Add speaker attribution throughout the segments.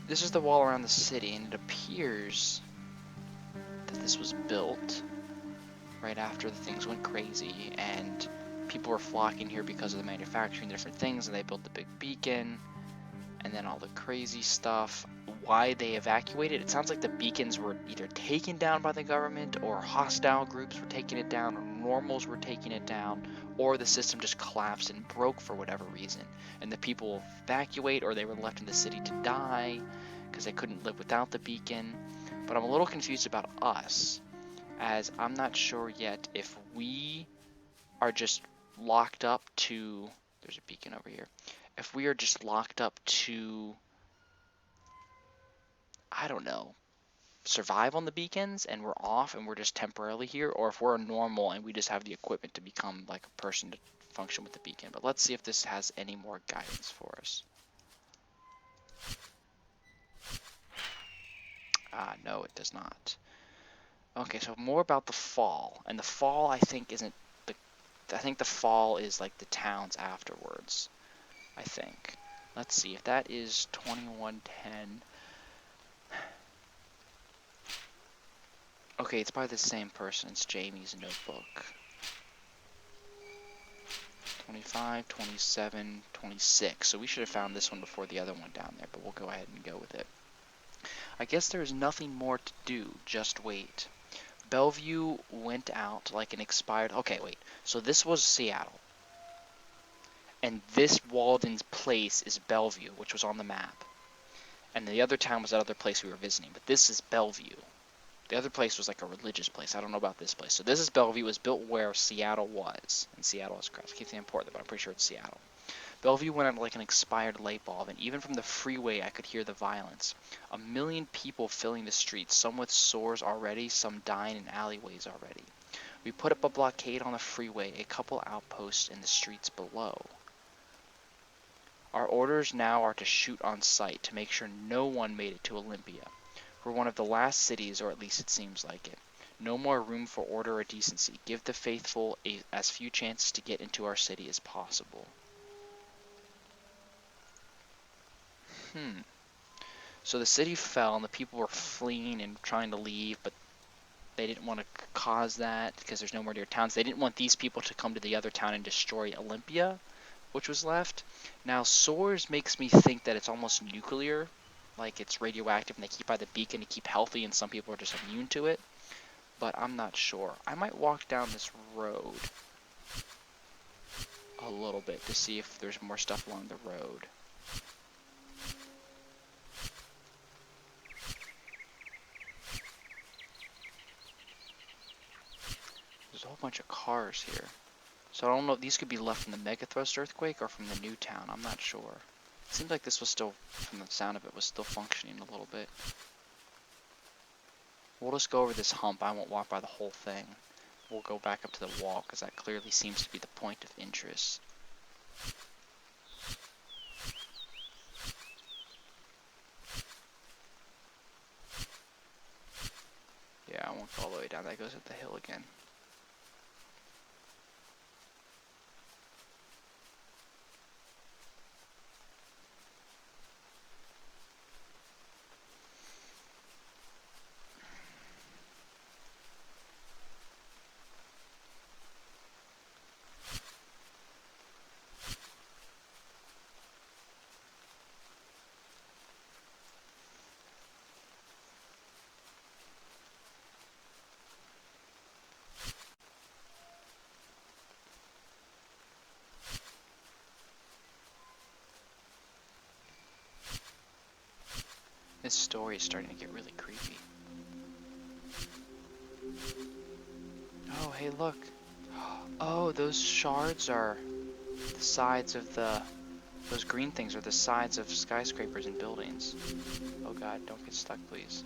Speaker 1: this is the wall around the city, and it appears that this was built right after the things went crazy, and people were flocking here because of the manufacturing different things, and they built the big beacon, and then all the crazy stuff. Why they evacuated, it sounds like the beacons were either taken down by the government, or hostile groups were taking it down, or normals were taking it down, or the system just collapsed and broke for whatever reason, and the people evacuate, or they were left in the city to die because they couldn't live without the beacon. But I'm a little confused about us, as I'm not sure yet if we are just locked up to, there's a beacon over here, if we are just locked up to, I don't know, survive on the beacons and we're off and we're just temporarily here, or if we're normal and we just have the equipment to become like a person to function with the beacon. But let's see if this has any more guidance for us. No, it does not. Okay, so more about the fall. And the fall, I think, isn't the... I think the fall is like the towns afterwards, I think. Let's see, if that is 2110... Okay, it's by the same person. It's Jamie's notebook. 25, 27, 26. So we should have found this one before the other one down there, but we'll go ahead and go with it. I guess there's nothing more to do, just wait. Bellevue went out like an expired... Okay, wait. So this was Seattle. And this Walden's place is Bellevue, which was on the map. And the other town was that other place we were visiting, but this is Bellevue. The other place was like a religious place. I don't know about this place. So this is Bellevue. It was built where Seattle was. And Seattle is correct. I keep saying Portland, but I'm pretty sure it's Seattle. Bellevue went out like an expired light bulb, and even from the freeway I could hear the violence. 1 million people filling the streets, some with sores already, some dying in alleyways already. We put up a blockade on the freeway, a couple outposts in the streets below. Our orders now are to shoot on sight to make sure no one made it to Olympia. We're one of the last cities, or at least it seems like it. No more room for order or decency. Give the faithful as few chances to get into our city as possible. So the city fell, and the people were fleeing and trying to leave, but they didn't want to cause that because there's no more near towns. They didn't want these people to come to the other town and destroy Olympia, which was left. Now, sores makes me think that it's almost nuclear. Like it's radioactive and they keep by the beacon to keep healthy, and some people are just immune to it. But I'm not sure. I might walk down this road a little bit to see if there's more stuff along the road. There's a whole bunch of cars here. So I don't know if these could be left from the Megathrust earthquake or from the new town. I'm not sure. It seems like this was still, from the sound of it, was still functioning a little bit. We'll just go over this hump. I won't walk by the whole thing. We'll go back up to the wall, because that clearly seems to be the point of interest. Yeah, I won't go all the way down. That goes up the hill again. This story is starting to get really creepy. Oh, hey, look. Oh, those shards are the sides of the... Those green things are the sides of skyscrapers and buildings. Oh god, don't get stuck, please.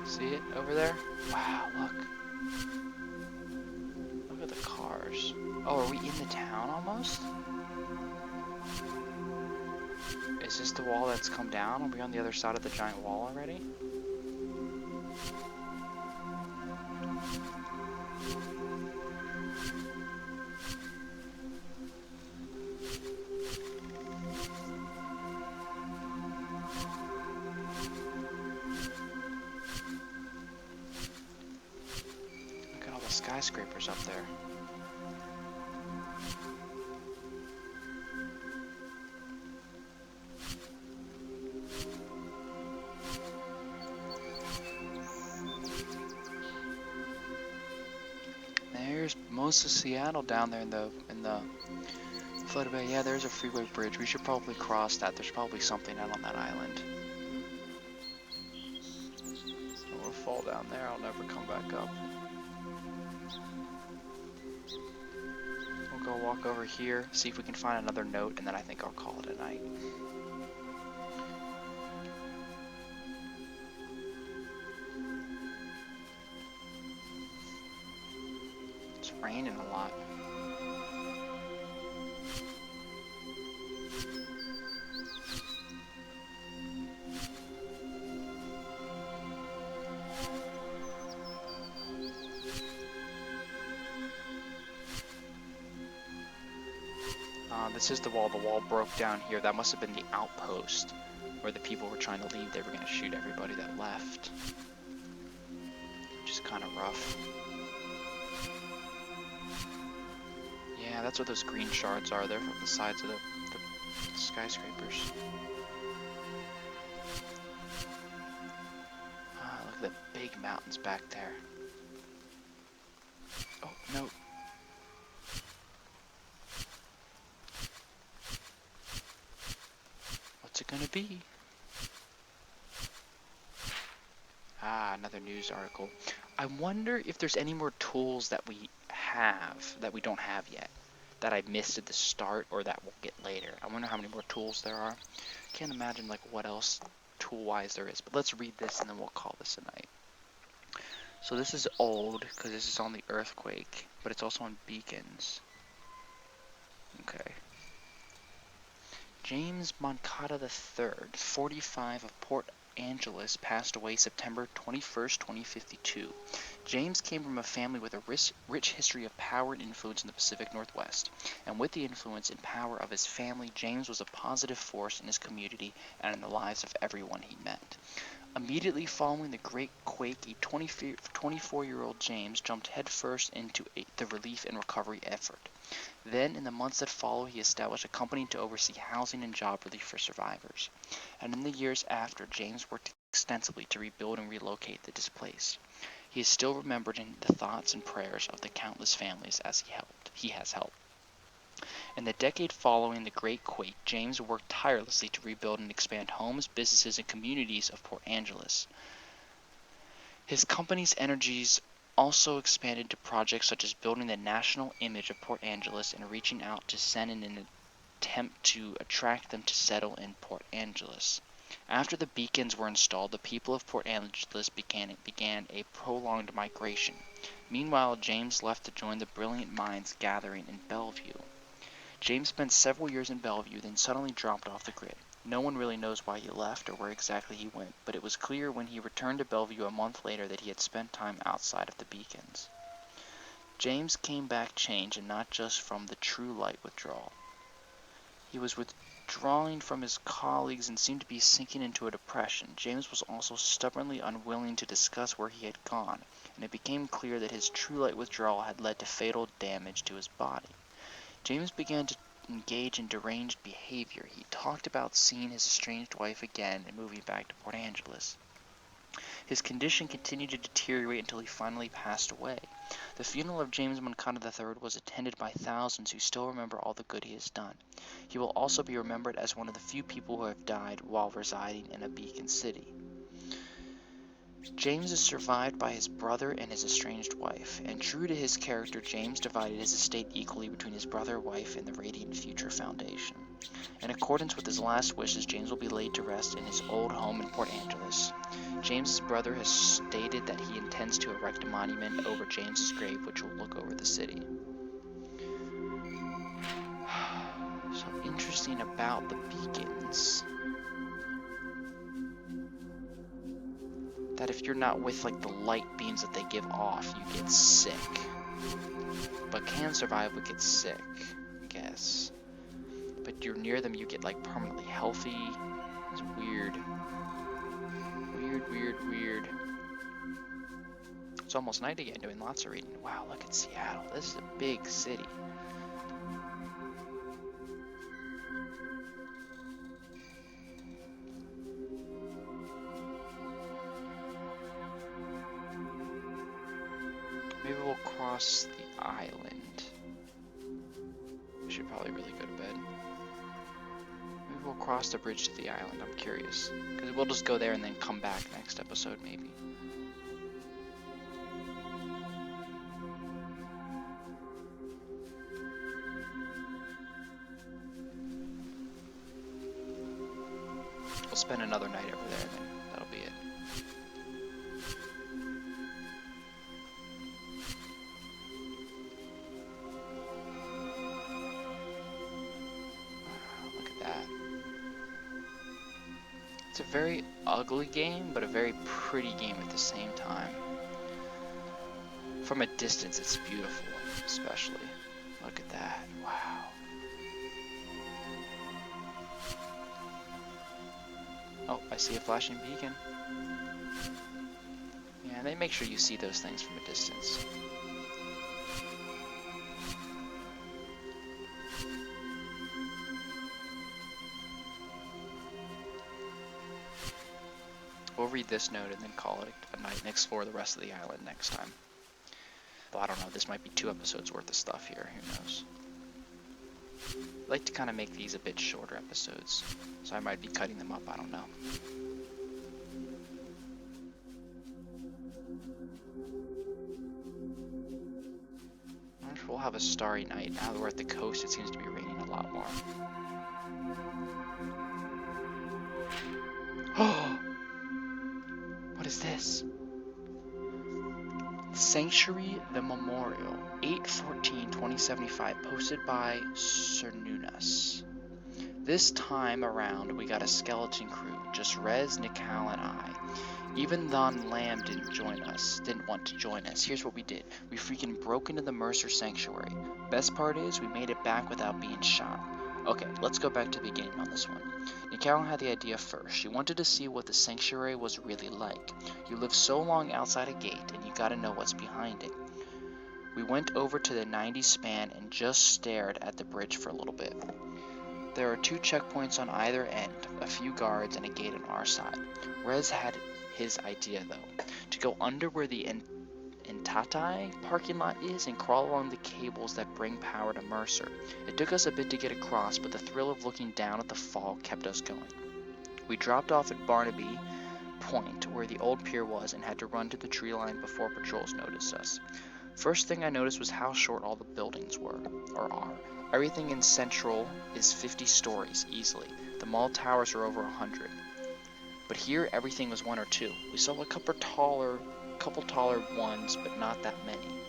Speaker 1: See it over there? Wow, look. Look at the cars. Oh, are we in the town almost? Is this the wall that's come down? Are we on the other side of the giant wall already? skyscrapers up there. There's most of Seattle down there in the flooded bay. Yeah, there's a freeway bridge. We should probably cross that. There's probably something out on that island. We'll fall down there. I'll never come back up. We'll go walk over here, see if we can find another note, and then I think I'll call it a night. It's raining a lot. This is the wall. The wall broke down here. That must have been the outpost where the people were trying to leave. They were going to shoot everybody that left. Which is kind of rough. Yeah, that's what those green shards are. They're from the sides of the skyscrapers. Look at the big mountains back there. Oh, no. What's it gonna be? Another news article. I wonder if there's any more tools that we have that we don't have yet, that I missed at the start or that we'll get later. I wonder how many more tools there are. Can't imagine like what else tool-wise there is. But let's read this and then we'll call this a night. So this is old because this is on the earthquake, but it's also on beacons. Okay. James Moncada III, 45 of Port Angeles, passed away September 21st, 2052. James came from a family with a rich history of power and influence in the Pacific Northwest. And with the influence and power of his family, James was a positive force in his community and in the lives of everyone he met. Immediately following the Great Quake, a 24-year-old James jumped headfirst into the relief and recovery effort. Then, in the months that followed, he established a company to oversee housing and job relief for survivors. And in the years after, James worked extensively to rebuild and relocate the displaced. He is still remembered in the thoughts and prayers of the countless families as he has helped. In the decade following the Great Quake, James worked tirelessly to rebuild and expand homes, businesses, and communities of Port Angeles. His company's energies also expanded to projects such as building the national image of Port Angeles and reaching out to Sen in an attempt to attract them to settle in Port Angeles. After the beacons were installed, the people of Port Angeles began a prolonged migration. Meanwhile, James left to join the brilliant minds gathering in Bellevue. James spent several years in Bellevue, then suddenly dropped off the grid. No one really knows why he left or where exactly he went, but it was clear when he returned to Bellevue a month later that he had spent time outside of the beacons. James came back changed, and not just from the true light withdrawal. He was withdrawing from his colleagues and seemed to be sinking into a depression. James was also stubbornly unwilling to discuss where he had gone, and it became clear that his true light withdrawal had led to fatal damage to his body. James began to engage in deranged behavior. He talked about seeing his estranged wife again and moving back to Port Angeles. His condition continued to deteriorate until he finally passed away. The funeral of James Moncada III was attended by thousands who still remember all the good he has done. He will also be remembered as one of the few people who have died while residing in a beacon city. James is survived by his brother and his estranged wife, and true to his character, James divided his estate equally between his brother, wife, and the Radiant Future Foundation. In accordance with his last wishes, James will be laid to rest in his old home in Port Angeles. James's brother has stated that he intends to erect a monument over James's grave, which will look over the city. So interesting about the beacons, that if you're not with like the light beams that they give off, you get sick. But can survive but get sick, I guess. But you're near them, you get like permanently healthy. It's weird. Weird. It's almost night again, doing lots of reading. Wow, look at Seattle. This is a big city. Maybe we'll cross the island. We should probably really go to bed. Maybe we'll cross the bridge to the island. I'm curious. Because we'll just go there and then come back next episode, maybe. We'll spend another night over there, and then that'll be it. Look at that. It's a very ugly game, but a very pretty game at the same time. From a distance, it's beautiful, especially. Look at that. Wow. Oh, I see a flashing beacon. Yeah, they make sure you see those things from a distance. We'll read this note and then call it a night and explore the rest of the island next time. But I don't know, this might be 2 episodes worth of stuff here, who knows. I like to kind of make these a bit shorter episodes, so I might be cutting them up, I don't know. I wonder if we'll have a starry night. Now that we're at the coast, it seems to be raining a lot more. Oh! What is this? Sanctuary the Memorial, 8/14/2075, posted by Cernunas. This time around, we got a skeleton crew, just Rez, Nikal, and I. Even Thon Lamb didn't want to join us. Here's what we did. We freaking broke into the Mercer Sanctuary. Best part is, we made it back without being shot. Okay, let's go back to the beginning on this one. Nikal had the idea first. She wanted to see what the sanctuary was really like. You live so long outside a gate, and you gotta know what's behind it. We went over to the 90 span and just stared at the bridge for a little bit. There are 2 checkpoints on either end, a few guards, and a gate on our side. Rez had his idea, though, to go under where the Nittany parking lot is and crawl along the cables that bring power to Mercer. It took us a bit to get across, but the thrill of looking down at the fall kept us going. We dropped off at Barnaby Point, where the old pier was, and had to run to the tree line before patrols noticed us. First thing I noticed was how short all the buildings were, or are. Everything in Central is 50 stories, easily. The mall towers are over 100. But here, everything was 1 or 2. We saw a couple taller ones, but not that many.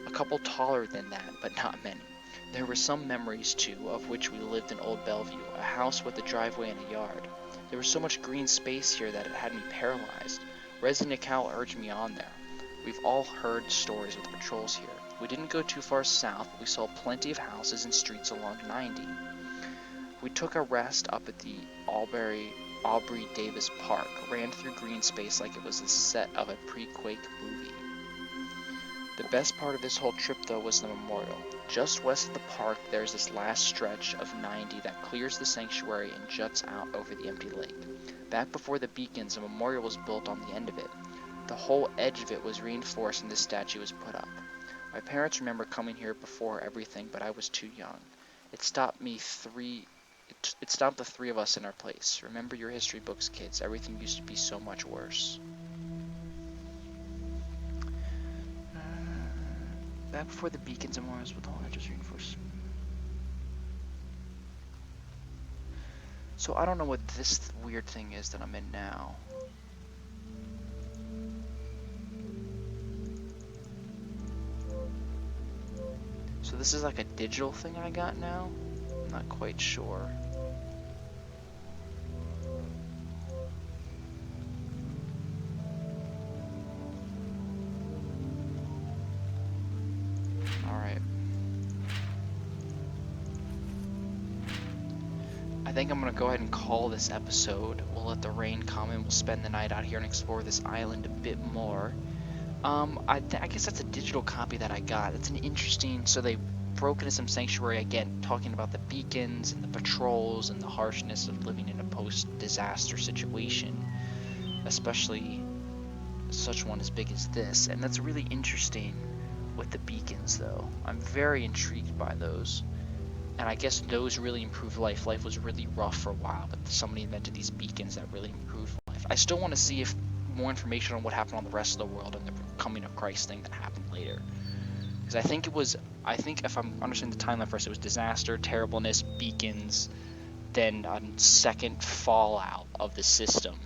Speaker 1: A couple taller than that, but not many. There were some memories, too, of which we lived in Old Bellevue, a house with a driveway and a yard. There was so much green space here that it had me paralyzed. Rez and Nikal urged me on there. We've all heard stories of the patrols here. We didn't go too far south, but we saw plenty of houses and streets along 90. We took a rest up at the Aubrey Davis Park, ran through green space like it was the set of a pre-Quake movie. The best part of this whole trip, though, was the memorial. Just west of the park, there's this last stretch of 90 that clears the sanctuary and juts out over the empty lake. Back before the beacons, a memorial was built on the end of it. The whole edge of it was reinforced and this statue was put up. My parents remember coming here before everything, but I was too young. It stopped the 3 of us in our place. Remember your history books, kids. Everything used to be so much worse. Back before the beacons and memorials with all edges reinforced. So I don't know what this weird thing is that I'm in now. So this is like a digital thing I got now? I'm not quite sure. Alright. I think I'm going to go ahead and call this episode. We'll let the rain come and we'll spend the night out here and explore this island a bit more. I guess that's a digital copy that I got. It's an interesting, so they broke into some sanctuary again, talking about the beacons and the patrols and the harshness of living in a post-disaster situation, especially such one as big as this. And that's really interesting with the beacons, though. I'm very intrigued by those. And I guess those really improved life. Life was really rough for a while, but somebody invented these beacons that really improved life. I still want to see if more information on what happened on the rest of the world and the coming of Christ thing that happened later. Because I think if I'm understanding the timeline first, it was disaster, terribleness, beacons, then a second fallout of the system,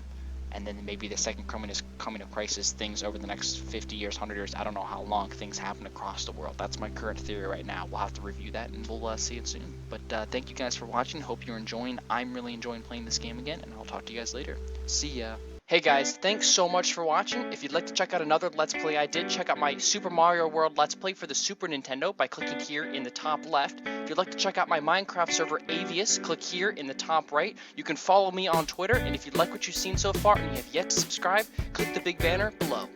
Speaker 1: and then maybe the second coming of crisis, things over the next 50 years, 100 years, I don't know how long, things happen across the world. That's my current theory right now. We'll have to review that, and we'll see it soon. But thank you guys for watching. Hope you're enjoying. I'm really enjoying playing this game again, and I'll talk to you guys later. See ya. Hey guys, thanks so much for watching. If you'd like to check out another Let's Play I did, check out my Super Mario World Let's Play for the Super Nintendo by clicking here in the top left. If you'd like to check out my Minecraft server Avius, click here in the top right. You can follow me on Twitter, and if you like what you've seen so far and you have yet to subscribe, click the big banner below.